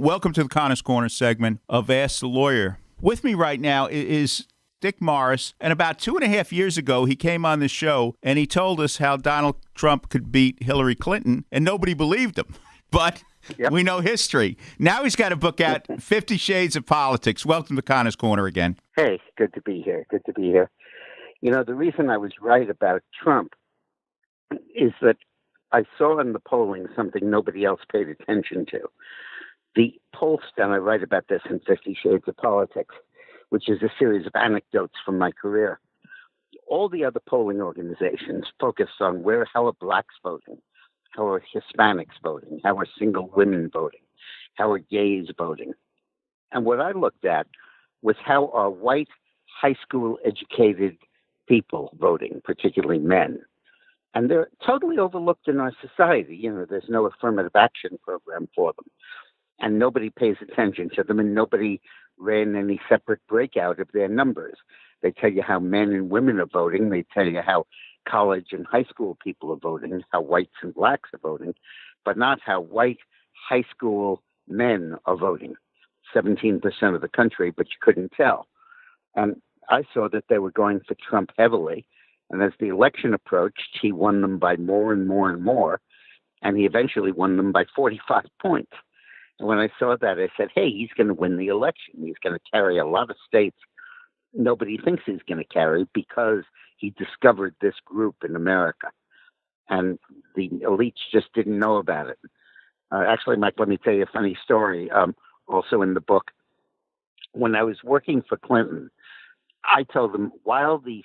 Welcome to the Connor's Corner segment of Ask the Lawyer. With me right now is Dick Morris, and about 2.5 years ago, he came on the show and he told us how Donald Trump could beat Hillary Clinton, and nobody believed him. But we know history. Now he's got a book out, 50 Shades of Politics. Welcome to Connor's Corner again. Hey, good to be here. Good to be here. You know, the reason I was right about Trump is that I saw in the polling something nobody else paid attention to. The pollster, and I write about this in 50 Shades of Politics, which is a series of anecdotes from my career. All the other polling organizations focused on how are blacks voting, how are Hispanics voting, how are single women voting, how are gays voting. And what I looked at was how are white, high school educated people voting, particularly men. And they're totally overlooked in our society. You know, there's no affirmative action program for them. And nobody pays attention to them, and nobody ran any separate breakout of their numbers. They tell you how men and women are voting. They tell you how college and high school people are voting, how whites and blacks are voting, but not how white high school men are voting. 17% of the country, but you couldn't tell. And I saw that they were going for Trump heavily. And as the election approached, he won them by more and more and more. And he eventually won them by 45 points. And when I saw that, I said, hey, he's going to win the election. He's going to carry a lot of states nobody thinks he's going to carry because he discovered this group in America. And the elites just didn't know about it. Actually, Mike, let me tell you a funny story. Also in the book, when I was working for Clinton, I told them while the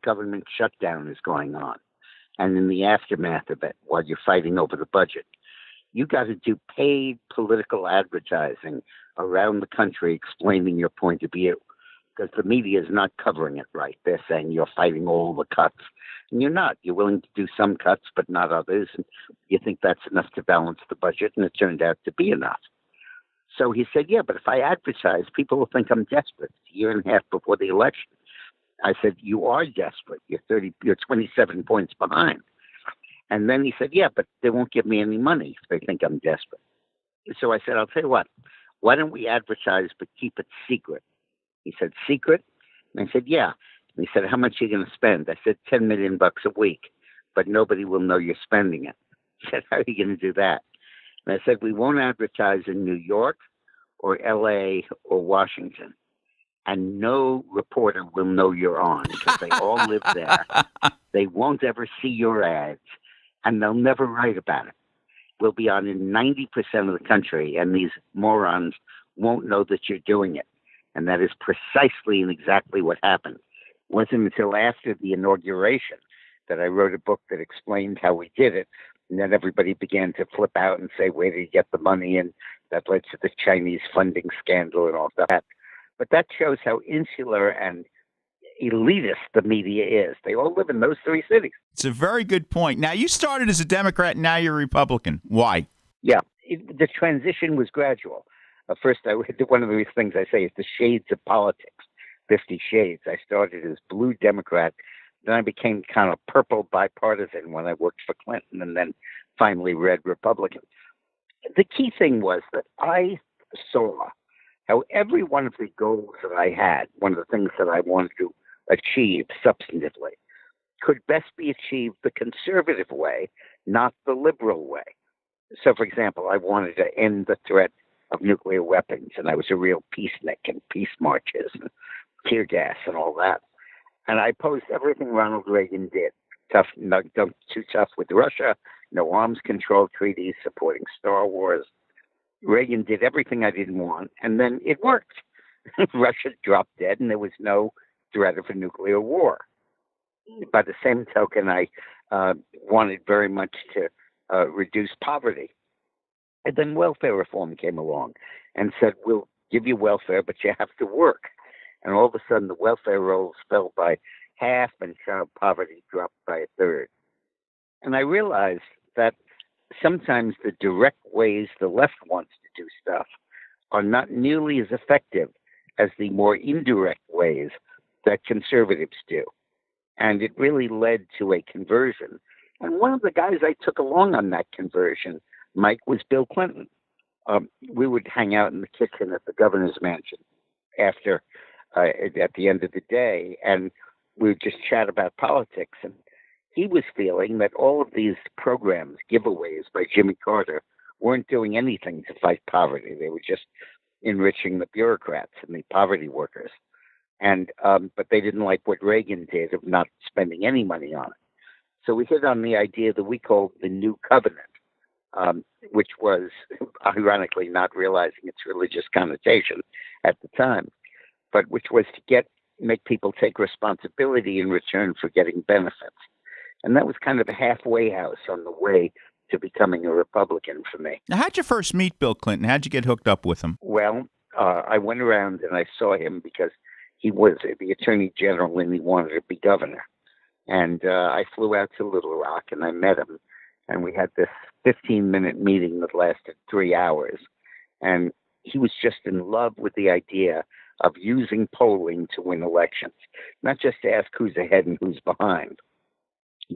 government shutdown is going on, and in the aftermath of it, while you're fighting over the budget, you got to do paid political advertising around the country explaining your point of view, because the media is not covering it right. They're saying you're fighting all the cuts, and you're not. You're willing to do some cuts, but not others. And you think that's enough to balance the budget, and it turned out to be enough. So he said, yeah, but if I advertise, people will think I'm desperate. It's a year and a half before the election. I said, you are desperate. You're 27 points behind. And then he said, yeah, but they won't give me any money if they think I'm desperate. So I said, I'll tell you what, why don't we advertise but keep it secret? He said, secret? And I said, yeah. And he said, how much are you going to spend? I said, $10 million a week, but nobody will know you're spending it. He said, how are you going to do that? And I said, we won't advertise in New York or L.A. or Washington. And no reporter will know you're on because they all live there. They won't ever see your ads, and they'll never write about it. We'll be on in 90% of the country, and these morons won't know that you're doing it. And that is precisely and exactly what happened. It wasn't until after the inauguration that I wrote a book that explained how we did it. And then everybody began to flip out and say, where did you get the money? And that led to the Chinese funding scandal and all that. But that shows how insular and elitist the media is. They all live in those three cities. It's a very good point. Now, you started as a Democrat, now you're a Republican. Why? Yeah, the transition was gradual. First, one of the things I say is the shades of politics, 50 shades. I started as blue Democrat. Then I became kind of purple bipartisan when I worked for Clinton, and then finally red Republican. The key thing was that I saw how every one of the goals that I had, one of the things that I wanted to achieve substantively, could best be achieved the conservative way, not the liberal way. So, for example, I wanted to end the threat of nuclear weapons, and I was a real peacenik and peace marches and tear gas and all that. And I opposed everything Ronald Reagan did. Tough, not too tough with Russia, no arms control treaties, supporting Star Wars. Reagan did everything I didn't want, and then it worked. Russia dropped dead, and there was no threat of a nuclear war. By the same token, I wanted very much to reduce poverty. And then welfare reform came along and said, we'll give you welfare, but you have to work. And all of a sudden, the welfare rolls fell by half, and child poverty dropped by a third. And I realized that sometimes the direct ways the left wants to do stuff are not nearly as effective as the more indirect ways that conservatives do. And it really led to a conversion. And one of the guys I took along on that conversion, Mike, was Bill Clinton. we would hang out in the kitchen at the governor's mansion after at the end of the day, and we would just chat about politics. And he was feeling that all of these programs, giveaways by Jimmy Carter, weren't doing anything to fight poverty. They were just enriching the bureaucrats and the poverty workers. And but they didn't like what Reagan did of not spending any money on it. So we hit on the idea that we called the New Covenant, which was ironically not realizing its religious connotation at the time, but which was to make people take responsibility in return for getting benefits. And that was kind of a halfway house on the way to becoming a Republican for me. Now, how'd you first meet Bill Clinton? How'd you get hooked up with him? Well, I went around and I saw him because he was the attorney general and he wanted to be governor. And I flew out to Little Rock and I met him. And we had this 15-minute meeting that lasted 3 hours. And he was just in love with the idea of using polling to win elections, not just to ask who's ahead and who's behind,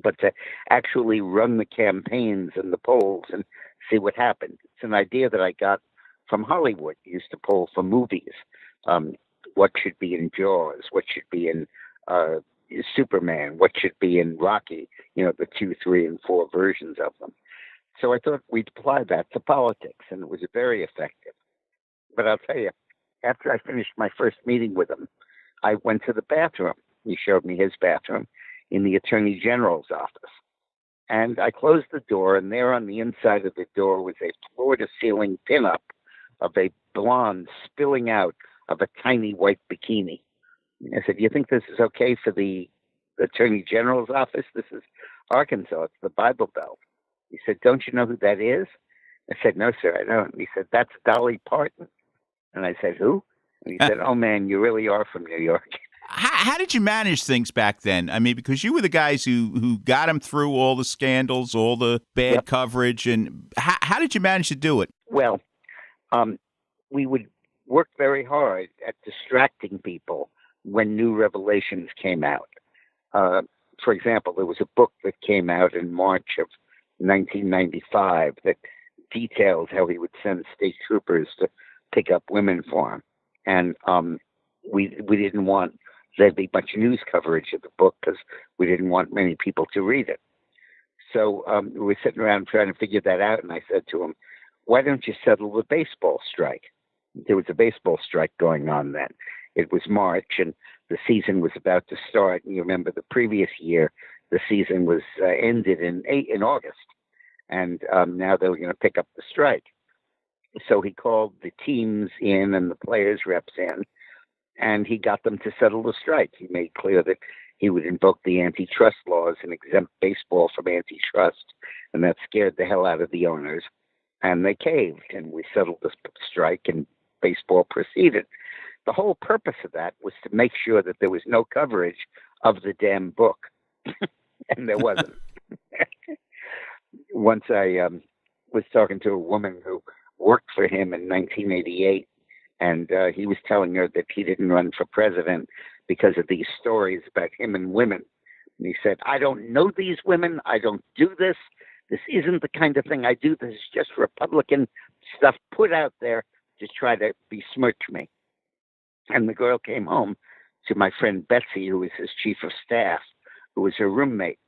but to actually run the campaigns and the polls and see what happened. It's an idea that I got from Hollywood. I used to poll for movies. What should be in Jaws? What should be in Superman? What should be in Rocky? The 2, 3, and 4 versions of them. So I thought we'd apply that to politics, and it was very effective. But I'll tell you, after I finished my first meeting with him, I went to the bathroom. He showed me his bathroom in the Attorney General's office. And I closed the door, and there on the inside of the door was a floor-to-ceiling pinup of a blonde spilling out of a tiny white bikini. I said, "You think this is okay for the Attorney General's office? This is Arkansas. It's the Bible Belt." He said, "Don't you know who that is?" I said, "No, sir, I don't." He said, "That's Dolly Parton." And I said, "Who?" And he said, "Oh, man, you really are from New York." How did you manage things back then? I mean, because you were the guys who got him through all the scandals, all the bad coverage. And how did you manage to do it? Well, we would work very hard at distracting people when new revelations came out. For example, there was a book that came out in March of 1995 that details how he would send state troopers to pick up women for him. And we didn't want there'd be much news coverage of the book because we didn't want many people to read it. So we were sitting around trying to figure that out, and I said to him, "Why don't you settle the baseball strike?" There was a baseball strike going on then. It was March, and the season was about to start. And you remember the previous year, the season was ended in August, and now they were going to pick up the strike. So he called the teams in and the players' reps in, and he got them to settle the strike. He made clear that he would invoke the antitrust laws and exempt baseball from antitrust, and that scared the hell out of the owners. And they caved, and we settled the strike, and baseball proceeded. The whole purpose of that was to make sure that there was no coverage of the damn book, and there wasn't. Once I was talking to a woman who worked for him in 1988, and he was telling her that he didn't run for president because of these stories about him and women. And he said, "I don't know these women. I don't do this. This isn't the kind of thing I do. This is just Republican stuff put out there to try to besmirch me." And the girl came home to my friend Betsy, who was his chief of staff, who was her roommate.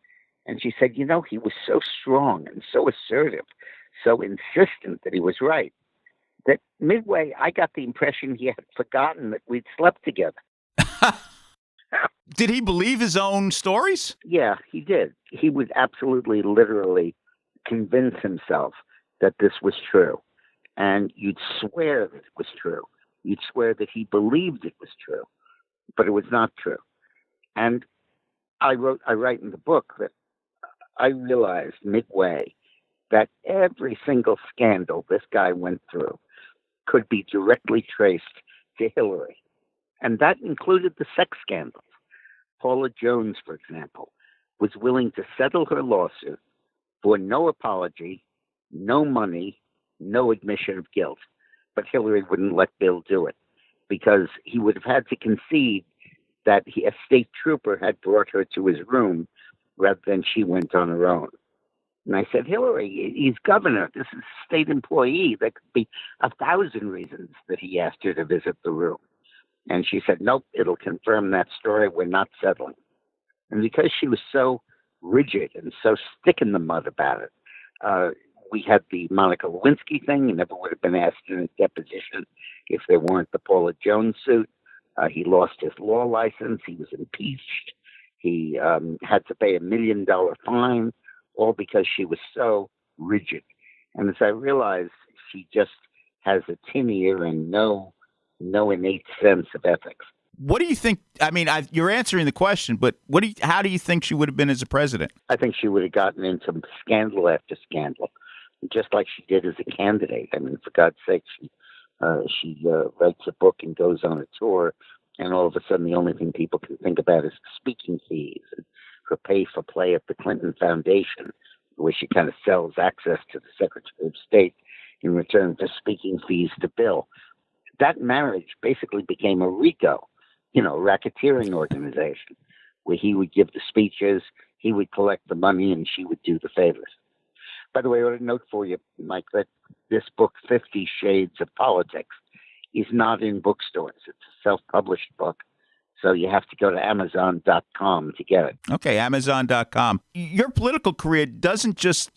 And she said, he was so strong and so assertive, so insistent that he was right, that midway I got the impression he had forgotten that we'd slept together. Did he believe his own stories? Yeah, he did. He would absolutely, literally convince himself that this was true. And you'd swear that it was true. You'd swear that he believed it was true, but it was not true. And I write in the book that I realized midway that every single scandal this guy went through could be directly traced to Hillary. And that included the sex scandals. Paula Jones, for example, was willing to settle her lawsuit for no apology, no money, no admission of guilt. But Hillary wouldn't let Bill do it because he would have had to concede that a state trooper had brought her to his room rather than she went on her own. And I said, Hillary, he's governor. This is a state employee. There could be 1,000 reasons that he asked her to visit the room. And she said, nope, it'll confirm that story. We're not settling. And because she was so rigid and so stick in the mud about it, we had the Monica Lewinsky thing. He never would have been asked in a deposition if there weren't the Paula Jones suit. He lost his law license. He was impeached. He had to pay $1 million fine, all because she was so rigid. And as I realized, she just has a tin ear and no innate sense of ethics. What do you think? I mean, you're answering the question, but how do you think she would have been as a president? I think she would have gotten into scandal after scandal, just like she did as a candidate. I mean, for God's sake, she writes a book and goes on a tour, and all of a sudden the only thing people can think about is speaking fees and her pay for play at the Clinton Foundation, where she kind of sells access to the Secretary of State in return for speaking fees to Bill. That marriage basically became a RICO, racketeering organization, where he would give the speeches, he would collect the money, and she would do the favors. By the way, I want to note for you, Mike, that this book, 50 Shades of Politics, is not in bookstores. It's a self-published book, so you have to go to Amazon.com to get it. Okay, Amazon.com. Your political career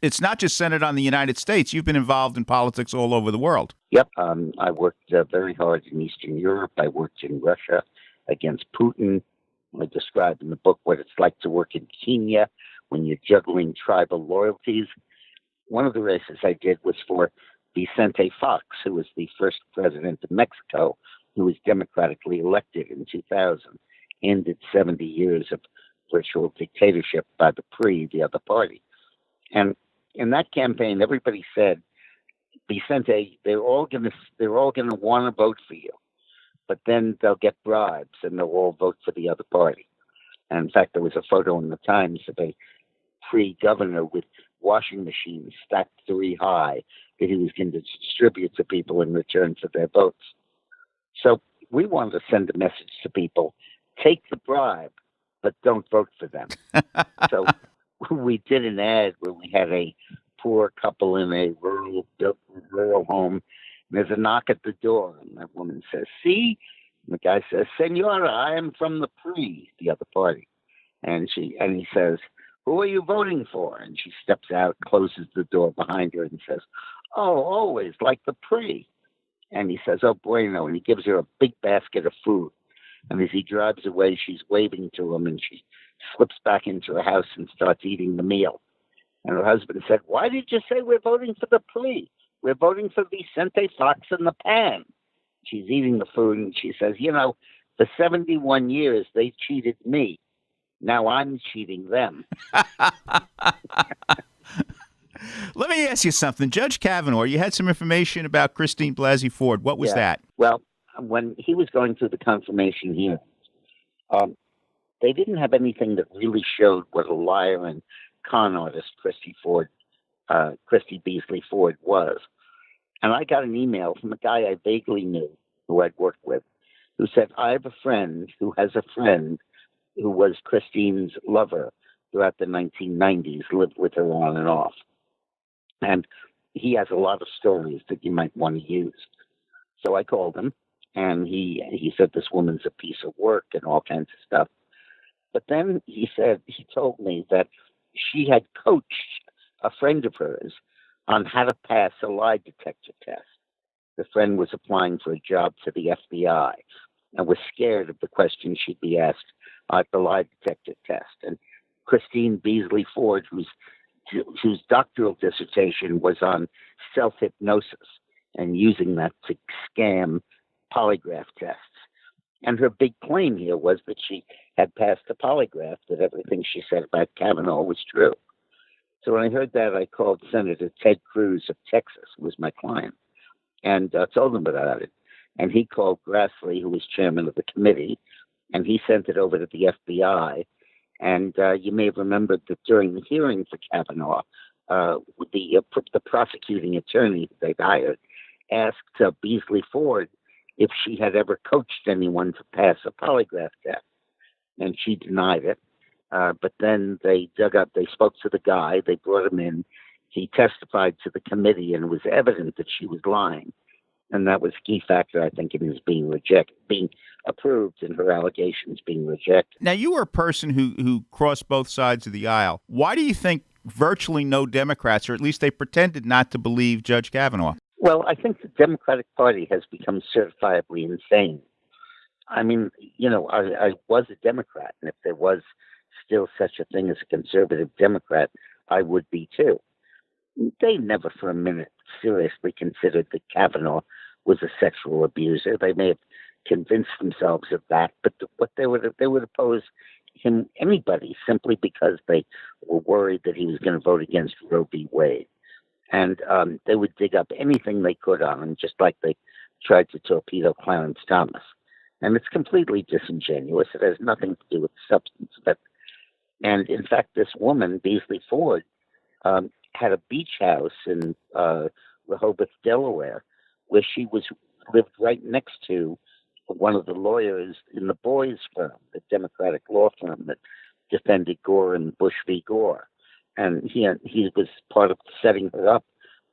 it's not just centered on the United States. You've been involved in politics all over the world. Yep. I worked very hard in Eastern Europe. I worked in Russia against Putin. I described in the book what it's like to work in Kenya when you're juggling tribal loyalties. One of the races I did was for Vicente Fox, who was the first president of Mexico, who was democratically elected in 2000, ended 70 years of virtual dictatorship by the PRI, the other party. And in that campaign, everybody said, Vicente, they're all gonna want to vote for you, but then they'll get bribes and they'll all vote for the other party. And in fact, there was a photo in the Times of a PRI governor with washing machines stacked 3 high that he was going to distribute to people in return for their votes. So we wanted to send a message to people: take the bribe, but don't vote for them. So we did an ad where we had a poor couple in a rural home. And there's a knock at the door, and that woman says, "See?" And the guy says, "Senora, I am from the PRI, the other party." And he says, "Who are you voting for?" And she steps out, closes the door behind her, and says, "Oh, always like the PRI." And he says, "Oh, bueno," and he gives her a big basket of food. And as he drives away, she's waving to him, and she slips back into her house and starts eating the meal. And her husband said, "Why did you say we're voting for the PRI? We're voting for Vicente Fox in the pan." She's eating the food, and she says, for 71 years, they cheated me. Now I'm cheating them. Let me ask you something. Judge Kavanaugh, you had some information about Christine Blasey Ford. What was that? Well, when he was going through the confirmation hearings, they didn't have anything that really showed what a liar and con artist Christy Beasley Ford was. And I got an email from a guy I vaguely knew who I'd worked with, who said, "I have a friend who has a friend who was Christine's lover throughout the 1990s, lived with her on and off. And he has a lot of stories that you might want to use." So I called him, and he said this woman's a piece of work and all kinds of stuff. But then he told me that she had coached a friend of hers on how to pass a lie detector test. The friend was applying for a job for the FBI and was scared of the questions she'd be asked at the lie detector test. And Christine Beasley Ford, whose doctoral dissertation was on self-hypnosis and using that to scam polygraph tests. And her big claim here was that she had passed a polygraph, that everything she said about Kavanaugh was true. So when I heard that, I called Senator Ted Cruz of Texas, who was my client, and told him about it. And he called Grassley, who was chairman of the committee, and he sent it over to the FBI. And you may have remembered that during the hearing for Kavanaugh, the prosecuting attorney that they hired asked Beasley Ford if she had ever coached anyone to pass a polygraph test. And she denied it. But then they spoke to the guy, they brought him in. He testified to the committee, and it was evident that she was lying. And that was a key factor, I think, in his being approved, and her allegations being rejected. Now, you were a person who crossed both sides of the aisle. Why do you think virtually no Democrats, or at least they pretended not to believe Judge Kavanaugh? Well, I think the Democratic Party has become certifiably insane. I mean, I was a Democrat, and if there was still such a thing as a conservative Democrat, I would be too. They never for a minute seriously considered that Kavanaugh was a sexual abuser. They may have convinced themselves of that, but what they would oppose anybody simply because they were worried that he was going to vote against Roe v. Wade. And they would dig up anything they could on him, just like they tried to torpedo Clarence Thomas. And it's completely disingenuous. It has nothing to do with the substance of it. And in fact, this woman, Beasley Ford, had a beach house in Rehoboth, Delaware, where she lived right next to one of the lawyers in the Boys firm, the Democratic law firm that defended Gore and Bush v. Gore. And he was part of setting her up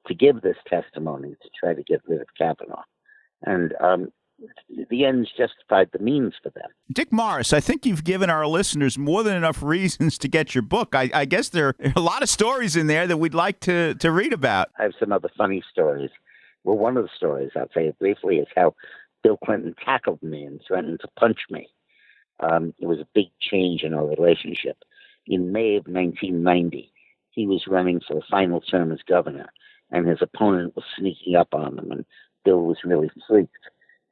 to give this testimony to try to get rid of Kavanaugh. And the ends justified the means for them. Dick Morris, I think you've given our listeners more than enough reasons to get your book. I guess there are a lot of stories in there that we'd like to read about. I have some other funny stories. Well, one of the stories, I'll tell you briefly, is how Bill Clinton tackled me and threatened to punch me. It was a big change in our relationship. In May of 1990, he was running for the final term as governor, and his opponent was sneaking up on him, and Bill was really freaked.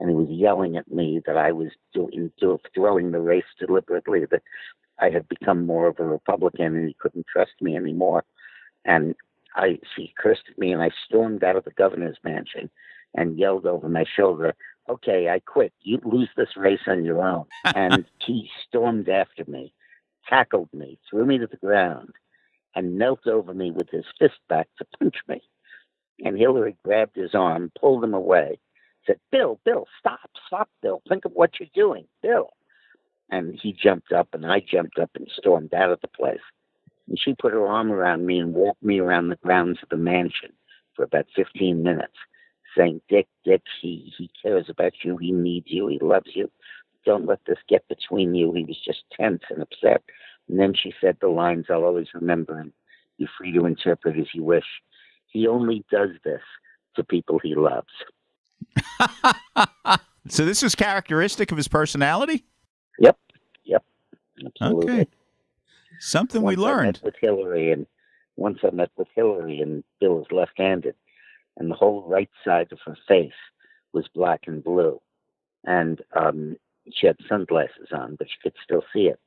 And he was yelling at me that I was throwing the race deliberately, that I had become more of a Republican and he couldn't trust me anymore. And he cursed at me, and I stormed out of the governor's mansion and yelled over my shoulder, "Okay, I quit. You lose this race on your own." And he stormed after me, tackled me, threw me to the ground, and knelt over me with his fist back to punch me. And Hillary grabbed his arm, pulled him away, said, Bill, stop, Bill. Think of what you're doing, Bill. And he jumped up, and I jumped up and stormed out of the place. And she put her arm around me and walked me around the grounds of the mansion for about 15 minutes, saying, Dick, he cares about you. He needs you. He loves you. Don't let this get between you. He was just tense and upset. And then she said the lines I'll always remember, and you're free to interpret as you wish. He only does this to people he loves. So this is characteristic of his personality? Yep, absolutely. Okay. Something we learned. Once I met with Hillary, and Bill was left-handed, and the whole right side of her face was black and blue. And she had sunglasses on, but she could still see it.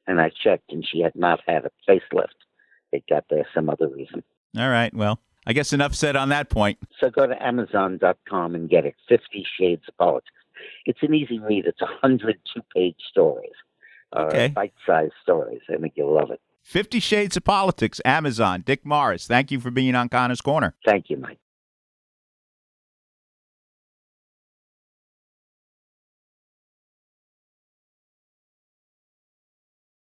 And I checked, and she had not had a facelift. It got there some other reason. All right, well, I guess enough said on that point. So go to Amazon.com and get it, 50 Shades of Politics. It's an easy read. It's 100 two-page stories, bite-sized stories. I think you'll love it. 50 Shades of Politics, Amazon. Dick Morris, thank you for being on Connor's Corner. Thank you, Mike.